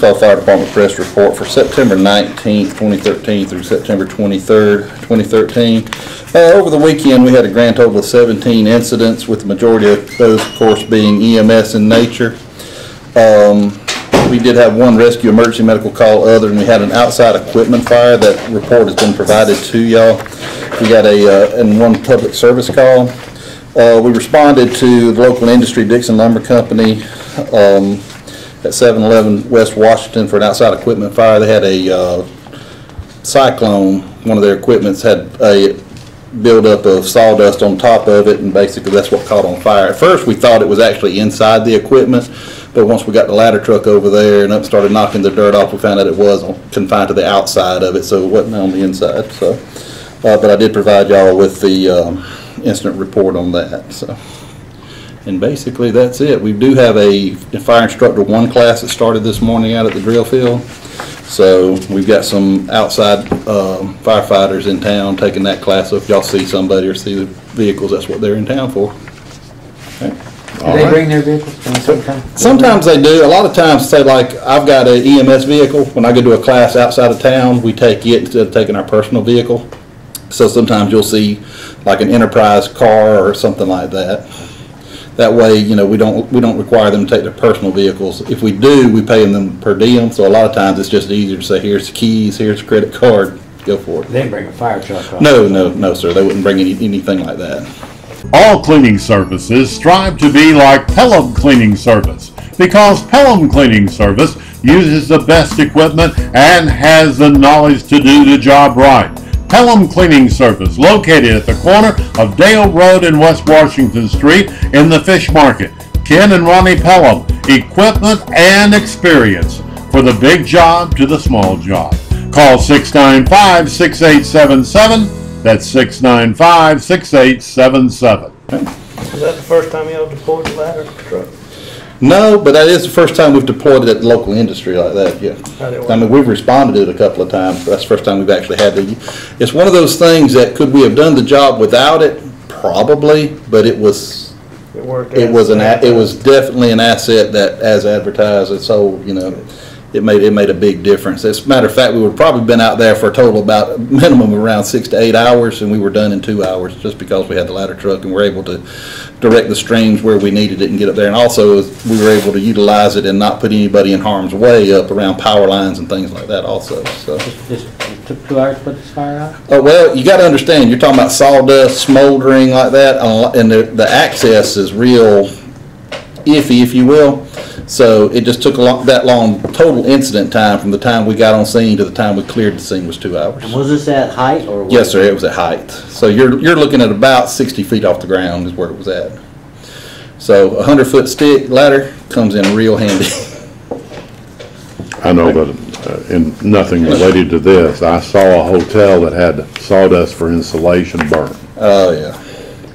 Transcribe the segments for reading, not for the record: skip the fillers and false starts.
Eufaula Fire Department press report for September 19th, 2013 through September 23rd, 2013. Over the weekend, we had a grand total of 17 incidents, with the majority of those, of course, being EMS in nature. We did have one rescue emergency medical call other, and we had an outside equipment fire. That report has been provided to y'all. We got and one public service call. We responded to the local industry, Dixon Lumber Company, at 711 West Washington for an outside equipment fire. They had a cyclone. One of their equipments had a buildup of sawdust on top of it, and basically that's what caught on fire. At first we thought it was actually inside the equipment, but once we got the ladder truck over there and started knocking the dirt off, we found out it was confined to the outside of it, so it wasn't on the inside. So, but I did provide y'all with the incident report on that. So, and basically that's it. We do have a Fire Instructor 1 class that started this morning out at the drill field. So we've got some outside firefighters in town taking that class. So if y'all see somebody or see the vehicles, that's what they're in town for. Okay. Do they bring their vehicles? Sometimes they do. A lot of times, say like I've got an EMS vehicle. When I go to a class outside of town, we take it instead of taking our personal vehicle. So sometimes you'll see like an Enterprise car or something like that. That way, you know, we don't require them to take their personal vehicles. If we do, we pay them per diem. So a lot of times it's just easier to say, here's the keys, here's the credit card, go for it. They didn't bring a fire truck up. No, sir. They wouldn't bring anything like that. All cleaning services strive to be like Pelham Cleaning Service, because Pelham Cleaning Service uses the best equipment and has the knowledge to do the job right. Pelham Cleaning Service, located at the corner of Dale Road and West Washington Street in the Fish Market. Ken and Ronnie Pelham, equipment and experience for the big job to the small job. Call 695-6877. That's 695-6877. Is that the first time y'all deployed the ladder truck? No, but that is the first time we've deployed it at the local industry like that, yeah. I mean, we've responded to it a couple of times, but that's the first time we've actually had to. It's one of those things that, could we have done the job without it? Probably, but it was definitely an asset that, as advertised, and so, you know, it made a big difference. As a matter of fact, we would probably been out there for a total about minimum around 6 to 8 hours, and we were done in 2 hours just because we had the ladder truck and were able to direct the streams where we needed it and get up there. And also we were able to utilize it and not put anybody in harm's way up around power lines and things like that also. So it took 2 hours to put this fire out? Oh, well, you got to understand, you're talking about sawdust, smoldering like that, and the access is real iffy, if you will. So it just took that long. Total incident time from the time we got on scene to the time we cleared the scene was 2 hours. And was this at height or? Yes, sir. It was at height. So you're looking at about 60 feet off the ground is where it was at. So a 100-foot stick ladder comes in real handy. I know that in nothing related to this, I saw a hotel that had sawdust for insulation burn. Oh yeah.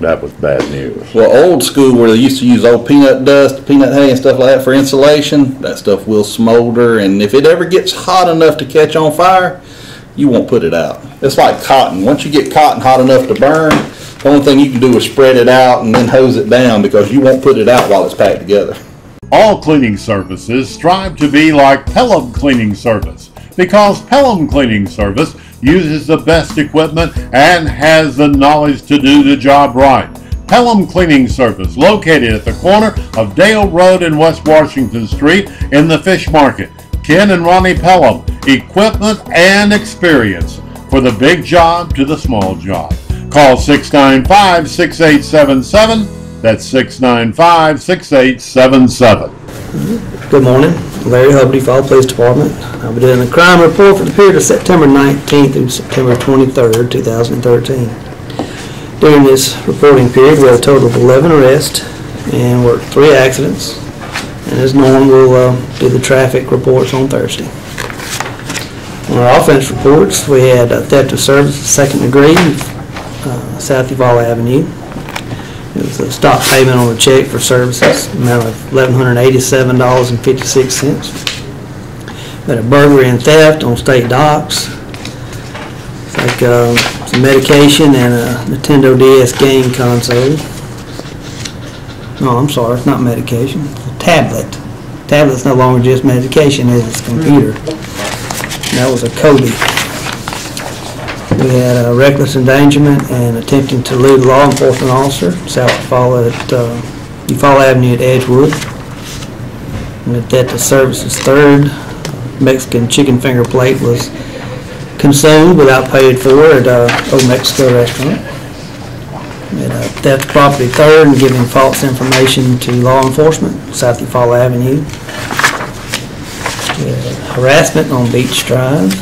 That was bad news. Well, old school, where they used to use old peanut dust, peanut hay and stuff like that for insulation, that stuff will smolder, and if it ever gets hot enough to catch on fire, you won't put it out. It's like cotton. Once you get cotton hot enough to burn, the only thing you can do is spread it out and then hose it down, because you won't put it out while it's packed together. All cleaning services strive to be like Pelham Cleaning Service, because Pelham Cleaning Service uses the best equipment and has the knowledge to do the job right. Pelham Cleaning Service, located at the corner of Dale Road and West Washington Street in the Fish Market. Ken and Ronnie Pelham, equipment and experience for the big job to the small job. Call 695-6877. That's 695-6877. Good morning. Larry Hubbard, Eufaula Police Department. I'll be doing a crime report for the period of September 19th through September 23rd, 2013. During this reporting period, we had a total of 11 arrests and worked 3 accidents. And as normal, we'll do the traffic reports on Thursday. On our offense reports, we had theft of service, 2nd degree, South Eufaula Avenue. It was a stop payment on a check for services, amount of $1,187.56. We had a burglary and theft on state docks. It's like some medication and a Nintendo DS game console. No, I'm sorry, it's not medication. It's a tablet tablet's no longer just medication, it's a computer. And that was a Kobe. We had a reckless endangerment and attempting to elude a law enforcement officer, south of Eufaula at Eufaula Avenue at Edgewood. And at that, the service's third Mexican chicken finger plate was consumed without paid for at Old Mexico restaurant. At theft of property third and giving false information to law enforcement, south of Eufaula Avenue. Harassment on Beach Drive.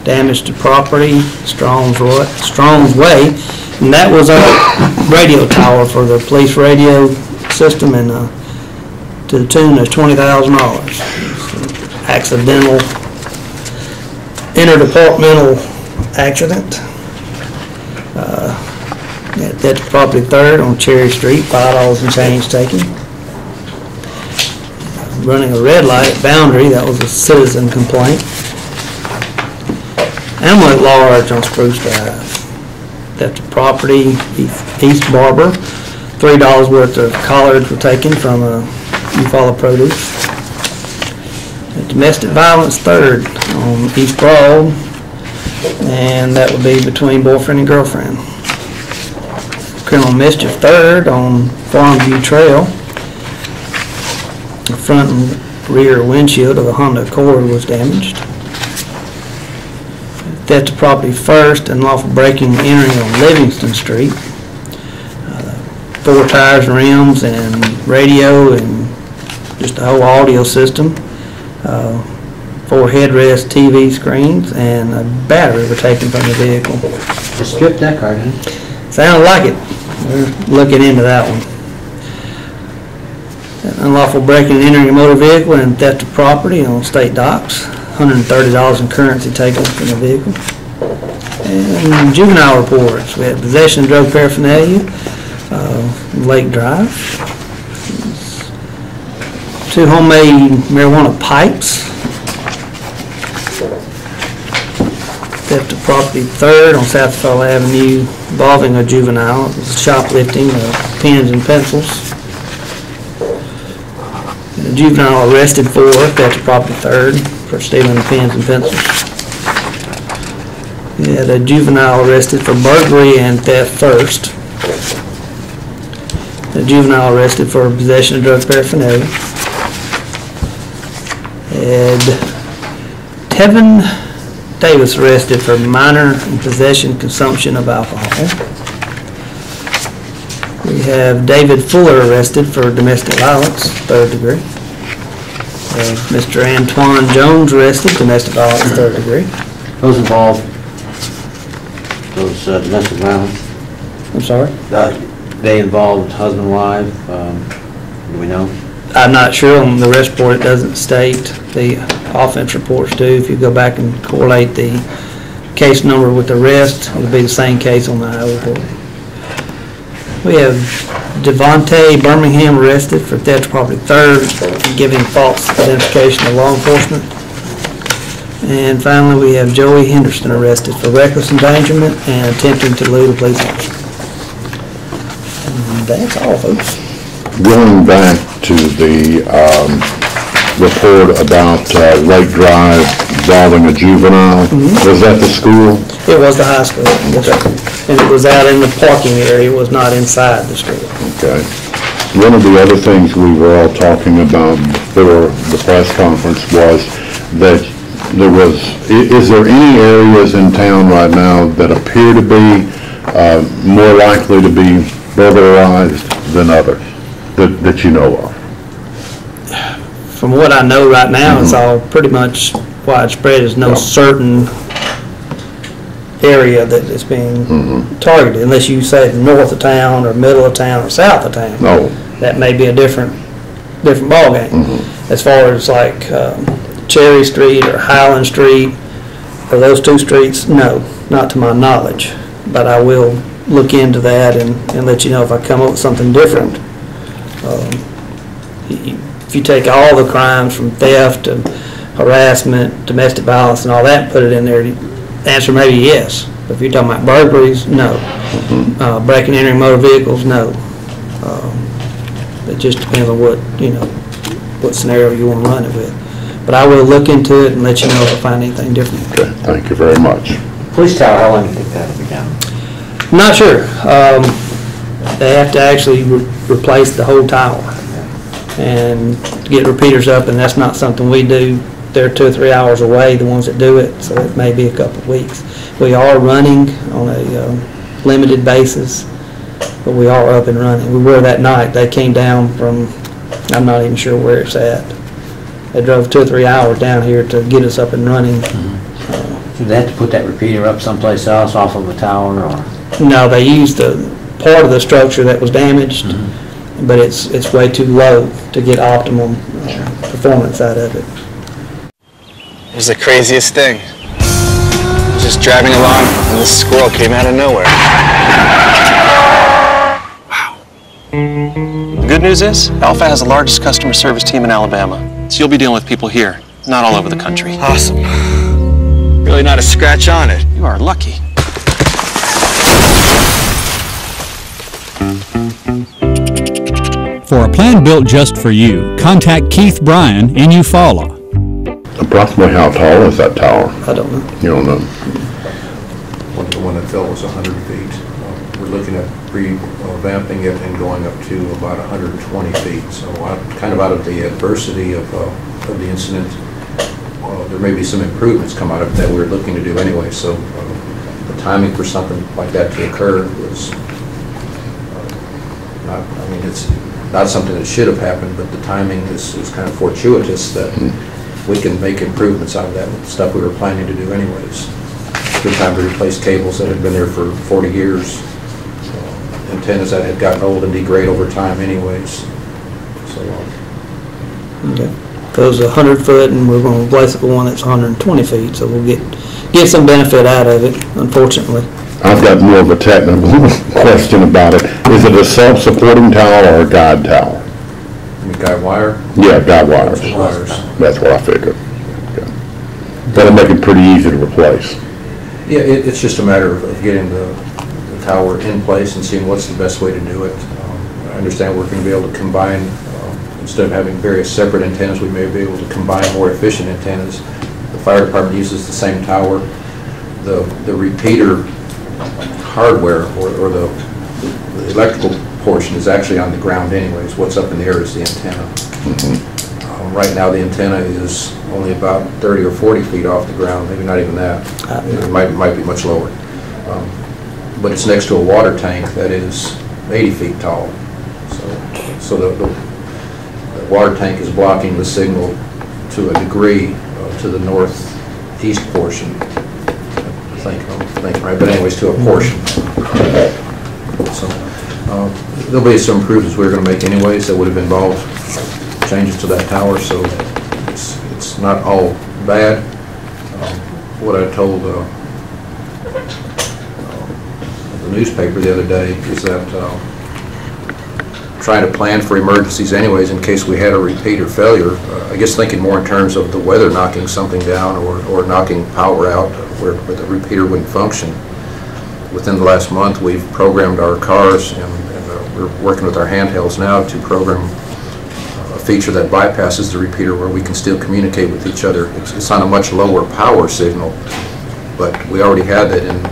Damage to property, Strong's Way, and that was a radio tower for the police radio system, and to the tune of $20,000. Accidental, interdepartmental accident. That's property third on Cherry Street, $5 and change taken. Running a red light at Boundary, that was a citizen complaint. Animal at large on Spruce Drive. Theft of property, East Barber. $3 worth of collards were taken from Eufaula Produce. Domestic violence third on East Broad, and that would be between boyfriend and girlfriend. Criminal mischief third on Farmview Trail. The front and rear windshield of a Honda Accord was damaged. Theft of property first, unlawful breaking and entering on Livingston Street. 4 tires and rims and radio and just the whole audio system. 4 headrest TV screens and a battery were taken from the vehicle. They stripped that car, didn't they? Sounded like it. We're looking into that one. Unlawful breaking and entering a motor vehicle and theft of property on state docks. $130 in currency taken from the vehicle. And juvenile reports. We had possession of drug paraphernalia, Lake Drive. 2 homemade marijuana pipes. Theft of property third on South Eufaula Avenue involving a juvenile. It was shoplifting of pens and pencils. A juvenile arrested for theft of property third for stealing pens and pencils. We had a juvenile arrested for burglary and theft first. A juvenile arrested for possession of drug paraphernalia. And Tevin Davis arrested for minor in possession consumption of alcohol. We have David Fuller arrested for domestic violence, 3rd degree. Mr. Antoine Jones arrested, domestic violence, 3rd degree. Those involved, those domestic violence, I'm sorry? they involved husband and wife, do we know? I'm not sure on the arrest report. It doesn't state. The offense reports do. If you go back and correlate the case number with the arrest, it'll be the same case on the Iowa report. We have Devontae Birmingham arrested for theft of property third, giving false identification to law enforcement. And finally, we have Joey Henderson arrested for reckless endangerment and attempting to elude a police officer. And that's all, folks. Going back to the report about Lake Drive involving a juvenile, was that the school? It was the high school. Okay. And it was out in the parking area. It was not inside the school. Okay. One of the other things we were all talking about before the press conference was that there was, is there any areas in town right now that appear to be more likely to be burglarized than others that you know of? From what I know right now, it's all pretty much widespread. There's no certain area that is being targeted, unless you say north of town or middle of town or south of town. No. That may be a different ball game. As far as like Cherry Street or Highland Street or those 2 streets, no, not to my knowledge. But I will look into that and let you know if I come up with something different. If you take all the crimes from theft to harassment, domestic violence, and all that, and put it in there, the answer may be yes. But if you're talking about burglaries, no. Breaking and entering motor vehicles, no. It just depends on what, what scenario you want to run it with. But I will look into it and let you know if I find anything different. Okay, thank you very much. Police tower, how long do you think that'll be down? I'm not sure. They have to actually replace the whole tower and get repeaters up, and that's not something we do. They're 2 or 3 hours away, the ones that do it, so it may be a couple of weeks. We are running on a limited basis, but we are up and running. We were that night. They came down from, I'm not even sure where it's at. They drove 2 or 3 hours down here to get us up and running. Do they have to put that repeater up someplace else off of a tower, or? No, they used a part of the structure that was damaged, but it's way too low to get optimum performance out of it. It was the craziest thing. I was just driving along and this squirrel came out of nowhere. Wow. The good news is, Alpha has the largest customer service team in Alabama. So you'll be dealing with people here, not all over the country. Awesome. Really not a scratch on it. You are lucky. For a plan built just for you, contact Keith Bryan in Eufaula. Approximately how tall is that tower? I don't know. You don't know? The one that fell was 100 feet. We're looking at revamping it and going up to about 120 feet. So kind of out of the adversity of the incident, there may be some improvements come out of it that we're looking to do anyway. So the timing for something like that to occur was not, I mean, it's not something that should have happened, but the timing is kind of fortuitous that we can make improvements out of that stuff we were planning to do anyways. Good time to replace cables that had been there for 40 years, antennas that had gotten old and degrade over time anyways. So, Okay. Goes 100 foot, and we're going to replace it with one that's 120 feet, so we'll get some benefit out of it, unfortunately. I've got more of a technical question about it. Is it a self-supporting tower or a guide tower? you mean guide wire? Yeah, guide wires. Wires. That's what I figured. Okay. That'll make it pretty easy to replace. Yeah, it's just a matter of getting the tower in place and seeing what's the best way to do it. I understand we're going to be able to combine, instead of having various separate antennas, we may be able to combine more efficient antennas. The fire department uses the same tower. The repeater hardware or the electrical portion is actually on the ground anyways. What's up in the air is the antenna. Right now the antenna is only about 30 or 40 feet off the ground, maybe not even that. It might be much lower. But it's next to a water tank that is 80 feet tall. So the water tank is blocking the signal to a degree to the northeast portion. I think right, but anyways, to a portion. So there'll be some improvements we're going to make anyways that would have involved changes to that tower, so it's not all bad. What I told the newspaper the other day is that trying to plan for emergencies anyways in case we had a repeater failure. I guess thinking more in terms of the weather knocking something down or knocking power out where the repeater wouldn't function. Within the last month we've programmed our cars and we're working with our handhelds now to program a feature that bypasses the repeater where we can still communicate with each other. It's on a much lower power signal, but we already had that in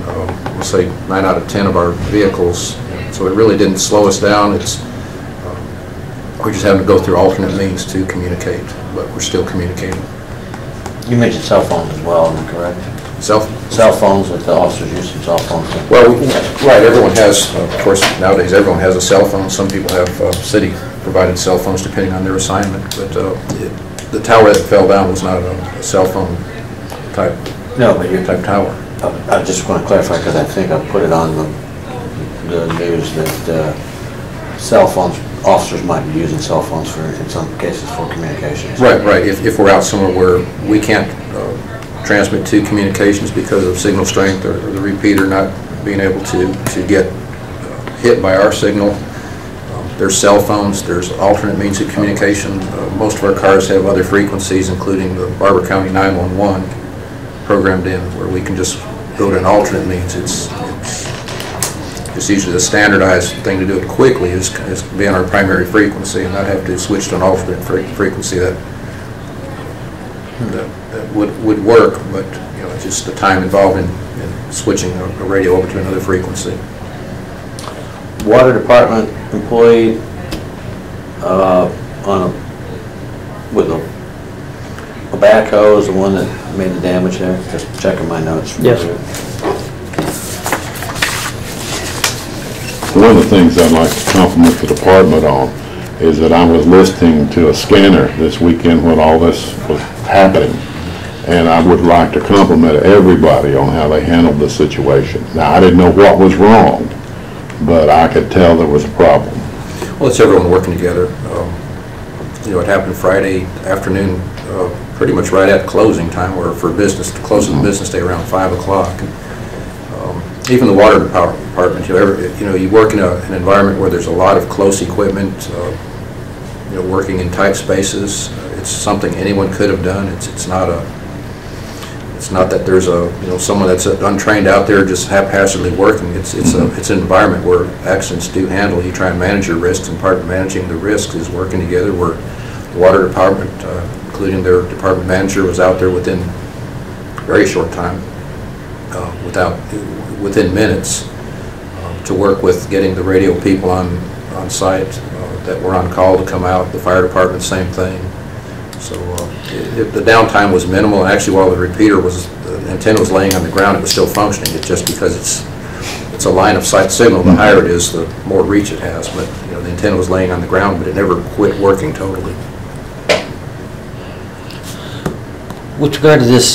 we'll say 9 out of 10 of our vehicles, so it really didn't slow us down. We're just having to go through alternate means to communicate, but we're still communicating. You mentioned cell phones as well, am I correct? Cell phones, that the officers use some cell phones. Well, right, everyone has, of course, nowadays everyone has a cell phone. Some people have city-provided cell phones depending on their assignment, but the tower that fell down was not a cell phone type tower. I just want to clarify because I think I put it on the news that cell phones, officers might be using cell phones in some cases for communications. Right. If we're out somewhere where we can't transmit to communications because of signal strength or the repeater not being able to get hit by our signal, there's cell phones, there's alternate means of communication. Most of our cars have other frequencies, including the Barber County 911 programmed in, where we can just go to an alternate means. It's usually the standardized thing to do it quickly is be on our primary frequency and not have to switch to an alternate frequency that would work, but just the time involved in switching a radio over to another frequency. Water department employee with a backhoe is the one that made the damage there. Just checking my notes. Yes. One of the things I'd like to compliment the department on is that I was listening to a scanner this weekend when all this was happening, and I would like to compliment everybody on how they handled the situation. Now, I didn't know what was wrong, but I could tell there was a problem. Well, it's everyone working together. It happened Friday afternoon, pretty much right at closing time, or for business, closing the business day around 5 o'clock. Even the water department, you work in an environment where there's a lot of close equipment, working in tight spaces. It's something anyone could have done. It's not that there's someone that's untrained out there just haphazardly working. It's an environment where accidents do handle. You try and manage your risks, and part of managing the risks is working together. Where the water department, including their department manager, was out there within a very short time, within minutes, to work with getting the radio people on site that were on call to come out. The fire department, same thing. So the downtime was minimal, and actually while the repeater the antenna was laying on the ground, it was still functioning. It's just because it's a line of sight signal, the higher it is, the more reach it has. But the antenna was laying on the ground, but it never quit working totally. With regard to this,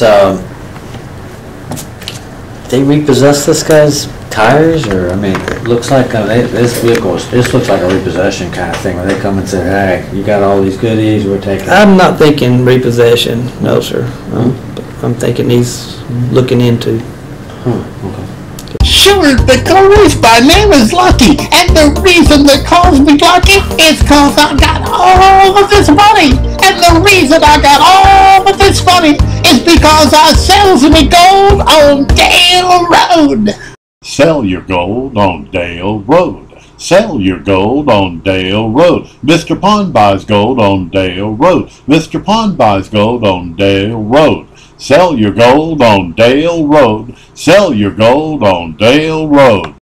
they repossessed this guy's tires, or it looks like this looks like a repossession kind of thing, where they come and say, "Hey, you got all these goodies, we're taking." I'm not thinking repossession, no, sir. I'm thinking he's looking into. Okay. Sure, the chorus, my name is Lucky, and the reason they calls me Lucky is cause I got all of this money, and the reason I got all of this money is because I sells me gold on Dale Road. Sell your gold on Dale Road. Sell your gold on Dale Road. Mr. Pond buys gold on Dale Road. Mr. Pond buys gold on Dale Road. Sell your gold on Dale Road. Sell your gold on Dale Road.